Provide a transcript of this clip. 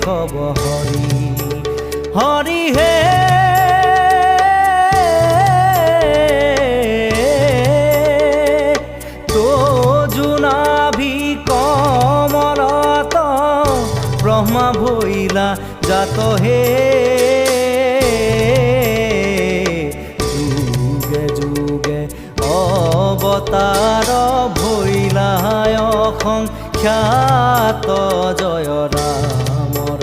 কব হৰি হৰি হে তো জোনাভি কমলত ব্ৰহ্মা ভৈলা জাত হে যুগে যুগে অৱতাৰ ভৈলা অসংখ্যাত জয় ৰাম